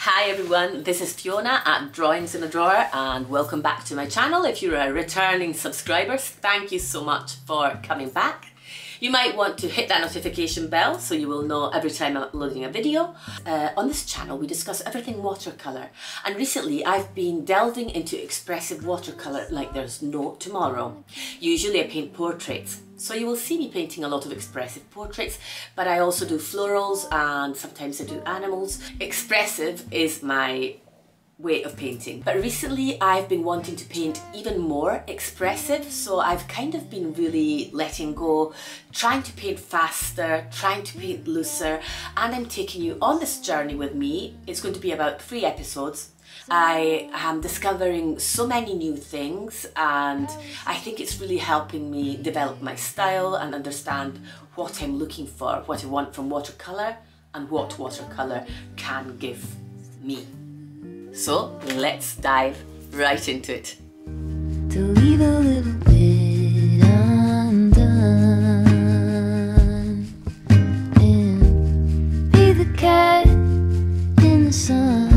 Hi everyone, this is Fiona at Drawings in a Drawer and welcome back to my channel. If you're a returning subscriber, thank you so much for coming back. You might want to hit that notification bell so you will know every time I'm uploading a video. On this channel we discuss everything watercolour, and recently I've been delving into expressive watercolour like there's no tomorrow. Usually I paint portraits, so you will see me painting a lot of expressive portraits, but I also do florals and sometimes I do animals. Expressive is my way of painting, but recently I've been wanting to paint even more expressive, so I've kind of been really letting go, trying to paint faster, trying to paint looser, and I'm taking you on this journey with me. It's going to be about 3 episodes. I am discovering so many new things and I think it's really helping me develop my style and understand what I'm looking for, what I want from watercolour and what watercolour can give me. So let's dive right into it. To leave a little bit undone and be the cat in the sun.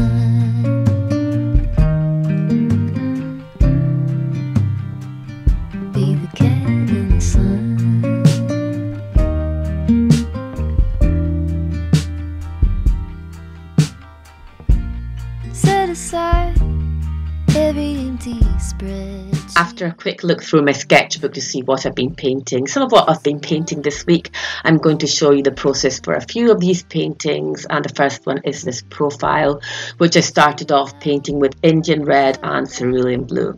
Be the cat in the sun. Set aside every empty spread. After a quick look through my sketchbook to see what I've been painting, some of what I've been painting this week, I'm going to show you the process for a few of these paintings, and the first one is this profile, which I started off painting with Indian red and cerulean blue.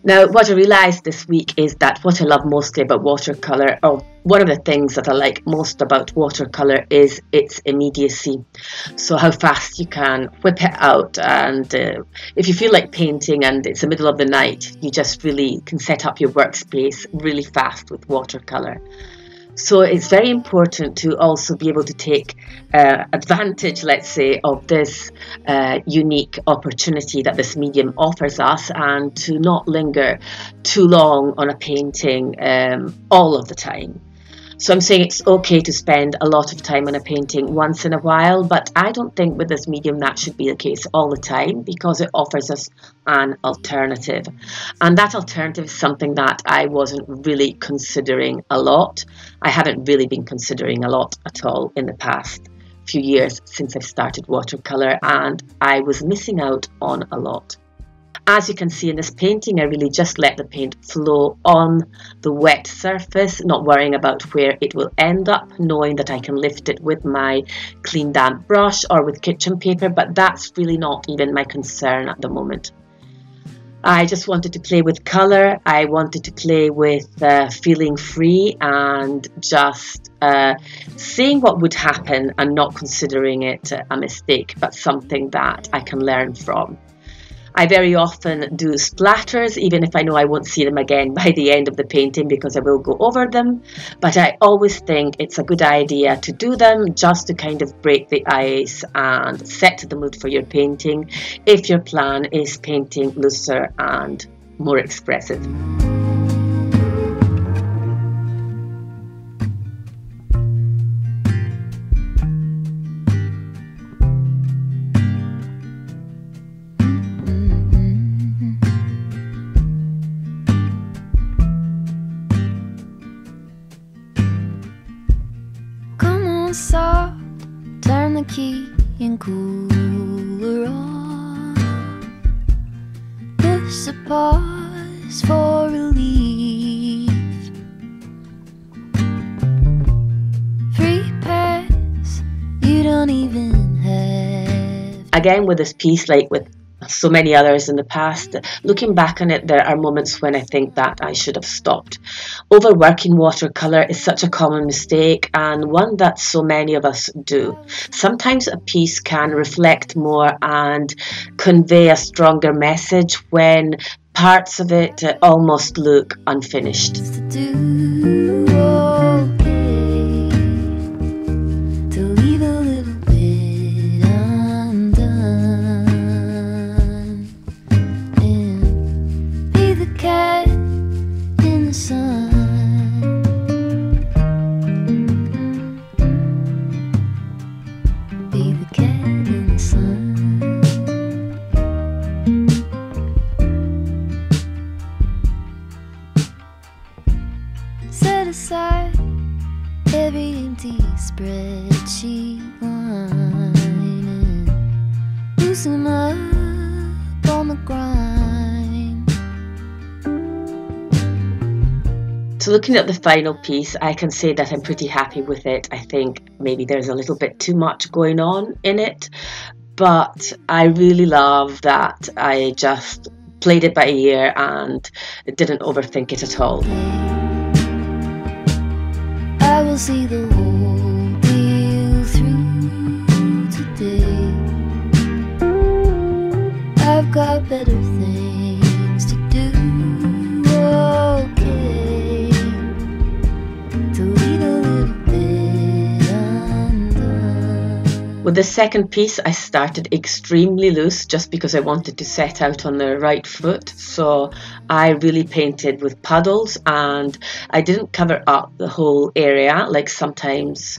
Now, what I realised this week is that what I love mostly about watercolour, or one of the things that I like most about watercolour, is its immediacy. So how fast you can whip it out, and if you feel like painting and it's the middle of the night, you just really can set up your workspace really fast with watercolour. So it's very important to also be able to take advantage, let's say, of this unique opportunity that this medium offers us, and to not linger too long on a painting all of the time. So I'm saying it's okay to spend a lot of time on a painting once in a while, but I don't think with this medium that should be the case all the time, because it offers us an alternative. And that alternative is something that I wasn't really considering a lot. I haven't really been considering a lot at all in the past few years since I've started watercolour, and I was missing out on a lot. As you can see in this painting, I really just let the paint flow on the wet surface, not worrying about where it will end up, knowing that I can lift it with my clean damp brush or with kitchen paper, but that's really not even my concern at the moment. I just wanted to play with colour. I wanted to play with feeling free and just seeing what would happen and not considering it a mistake, but something that I can learn from. I very often do splatters, even if I know I won't see them again by the end of the painting because I will go over them. But I always think it's a good idea to do them just to kind of break the ice and set the mood for your painting if your plan is painting looser and more expressive. Soft, turn the key and cooler on. Push a pause for relief. Free pass, you don't even have. Again, with this piece, like with so many others in the past, looking back on it, there are moments when I think that I should have stopped. Overworking watercolour is such a common mistake, and one that so many of us do. Sometimes a piece can reflect more and convey a stronger message when parts of it almost look unfinished. Be the cat in the sun. spreadsheet whining, loosen up on the grind. So looking at the final piece, I can say that I'm pretty happy with it. I think maybe there's a little bit too much going on in it, but I really love that I just played it by ear and didn't overthink it at all. I will see the whole deal through today. I've got better things to do. Okay, to leave a little bit undone. With the second piece, I started extremely loose just because I wanted to set out on the right foot. So I really painted with puddles, and I didn't cover up the whole area like I sometimes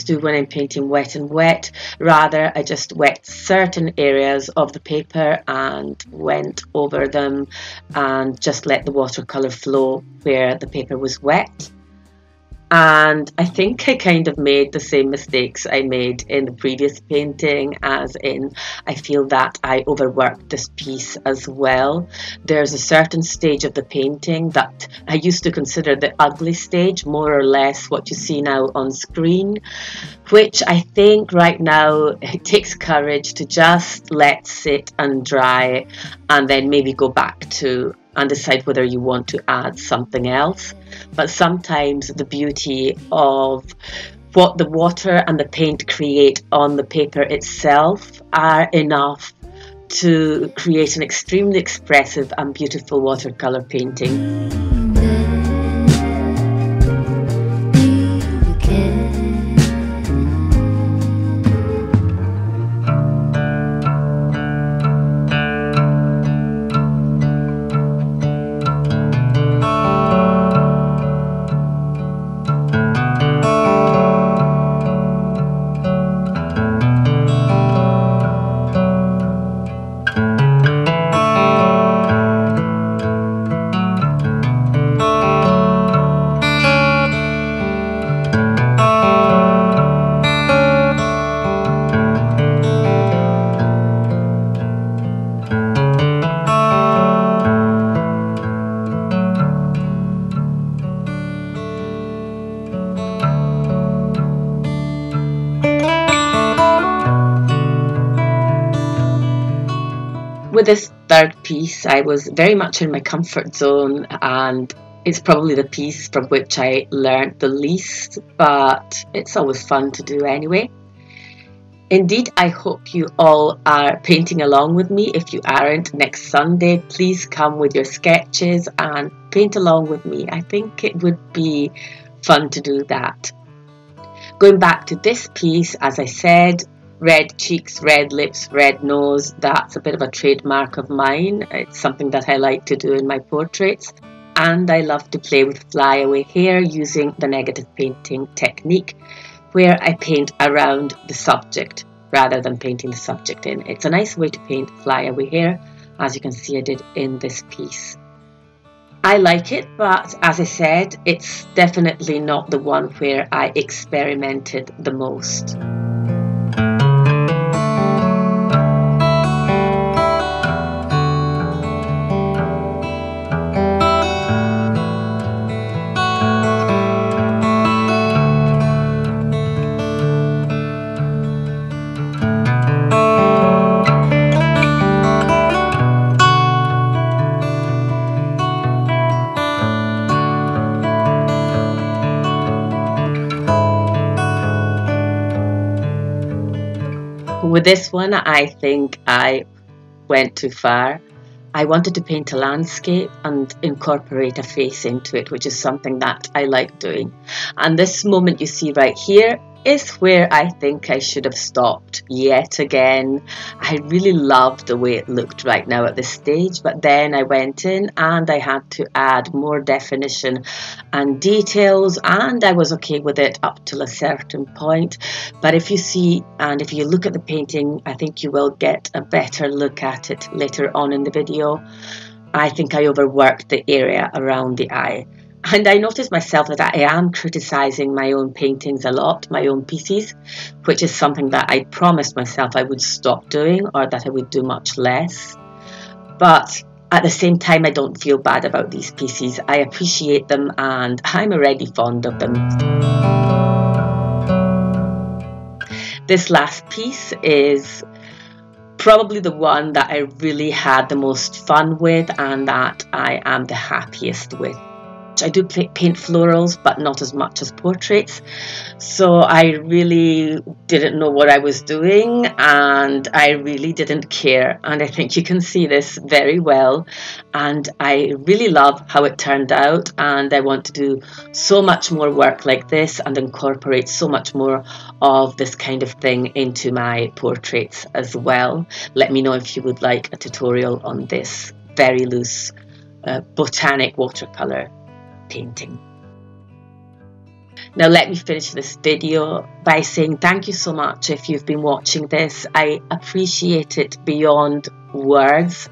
do when I'm painting wet and wet. Rather, I just wet certain areas of the paper and went over them and just let the watercolor flow where the paper was wet. And I think I kind of made the same mistakes I made in the previous painting, as in I feel that I overworked this piece as well. There's a certain stage of the painting that I used to consider the ugly stage, more or less what you see now on screen, which I think right now it takes courage to just let sit and dry and then maybe go back to and decide whether you want to add something else. But sometimes the beauty of what the water and the paint create on the paper itself are enough to create an extremely expressive and beautiful watercolor painting. With this third piece, I was very much in my comfort zone, and it's probably the piece from which I learned the least, but it's always fun to do anyway. Indeed, I hope you all are painting along with me. If you aren't, next Sunday, please come with your sketches and paint along with me. I think it would be fun to do that. Going back to this piece, as I said, red cheeks, red lips, red nose, that's a bit of a trademark of mine. It's something that I like to do in my portraits. And I love to play with flyaway hair using the negative painting technique, where I paint around the subject rather than painting the subject in. It's a nice way to paint flyaway hair, as you can see I did in this piece. I like it, but as I said, it's definitely not the one where I experimented the most. With this one, I think I went too far. I wanted to paint a landscape and incorporate a face into it, which is something that I like doing. And this moment you see right here is where I think I should have stopped yet again. I really loved the way it looked right now at this stage, but then I went in and I had to add more definition and details, and I was okay with it up till a certain point. But if you see and if you look at the painting, I think you will get a better look at it later on in the video. I think I overworked the area around the eye. And I noticed myself that I am criticising my own paintings a lot, my own pieces, which is something that I promised myself I would stop doing, or that I would do much less. But at the same time, I don't feel bad about these pieces. I appreciate them and I'm already fond of them. This last piece is probably the one that I really had the most fun with and that I am the happiest with. I do paint florals, but not as much as portraits. So I really didn't know what I was doing and I really didn't care. And I think you can see this very well. And I really love how it turned out. And I want to do so much more work like this and incorporate so much more of this kind of thing into my portraits as well. Let me know if you would like a tutorial on this very loose botanic watercolor painting. Now let me finish this video by saying thank you so much if you've been watching this. I appreciate it beyond words.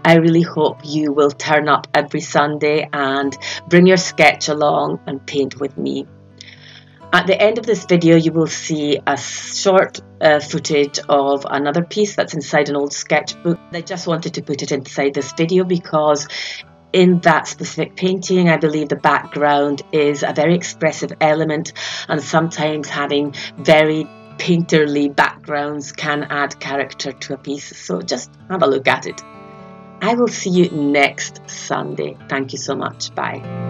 I really hope you will turn up every Sunday and bring your sketch along and paint with me. At the end of this video you will see a short footage of another piece that's inside an old sketchbook. I just wanted to put it inside this video because in that specific painting, I believe the background is a very expressive element, and sometimes having very painterly backgrounds can add character to a piece. So just have a look at it. I will see you next Sunday. Thank you so much. Bye.